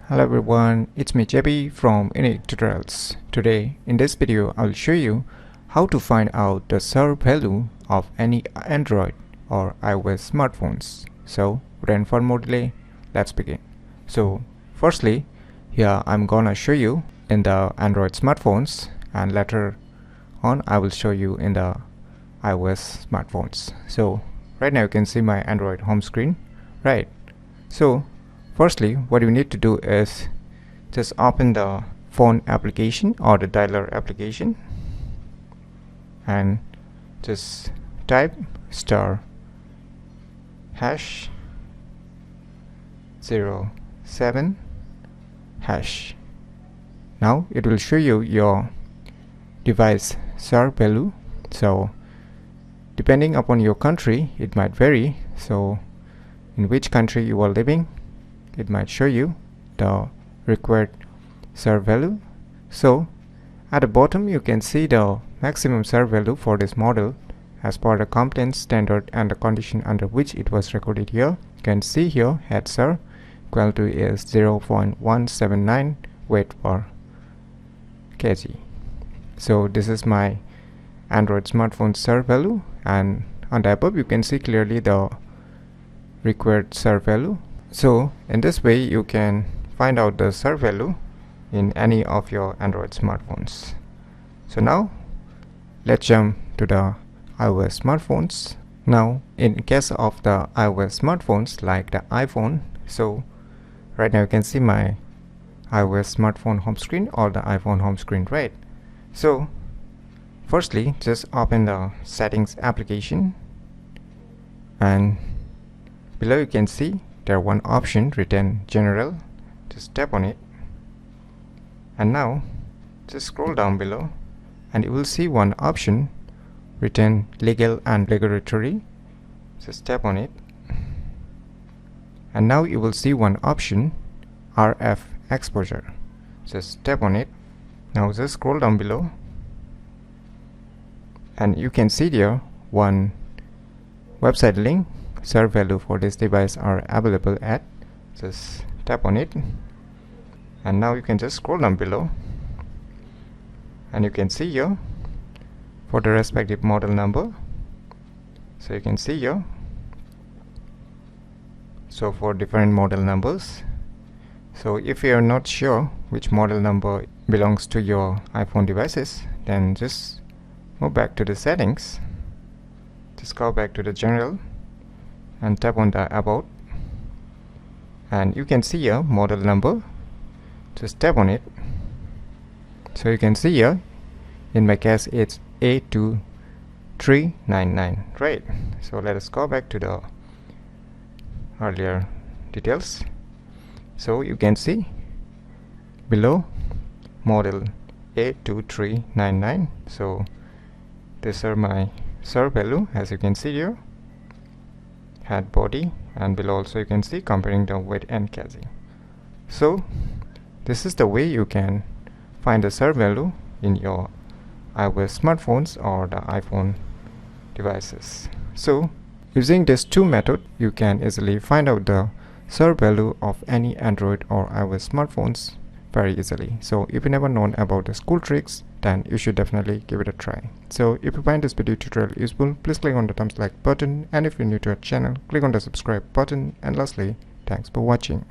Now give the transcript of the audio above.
Hello everyone, it's me JB from UniqueTutorials. Today in this video I'll show you how to find out the SAR value of any Android or iOS smartphones. So without further more delay, let's begin. So firstly, here I'm gonna show you in the Android smartphones, and later on I will show you in the iOS smartphones. So right now you can see my Android home screen, right? So firstly, what you need to do is just open the phone application or the dialer application and just type *##07# Now it will show you your device SAR value. So depending upon your country, it might vary. So in which country you are living, it might show you the required SAR value. So at the bottom you can see the maximum SAR value for this model as per the compliance standard and the condition under which it was recorded here. You can see here head SAR equal to is 0.179 weight per kg. So this is my Android smartphone SAR value, and on the above you can see clearly the required SAR value. So in this way you can find out the SAR value in any of your Android smartphones. So now let's jump to the iOS smartphones. Now in case of the iOS smartphones like the iPhone, so right now you can see my iOS smartphone home screen or the iPhone home screen, right? So firstly just open the settings application, and below you can see there one option written general. Just tap on it, and now just scroll down below and you will see one option written legal and regulatory. Just tap on it, and now you will see one option RF exposure. Just tap on it. Now just scroll down below and you can see there one website link. SAR value for this device are available at. Just tap on it, and now you can just scroll down below and you can see here for the respective model number. So you can see here, so for different model numbers. So if you are not sure which model number belongs to your iPhone devices, then just move back to the settings, just go back to the general and tap on the about, and you can see here model number. Just tap on it. So you can see here in my case it's A2399, right? So let us go back to the earlier details. So you can see below model A2399. So these are my SAR value, as you can see here, head, body, and below also you can see comparing the weight and kg. So this is the way you can find the SAR value in your iOS smartphones or the iPhone devices. So using these two methods you can easily find out the SAR value of any Android or iOS smartphones very easily. So if you never known about the cool tricks, then you should definitely give it a try. So if you find this video tutorial useful, please click on the thumbs like button, and if you're new to our channel, click on the subscribe button, and lastly, thanks for watching.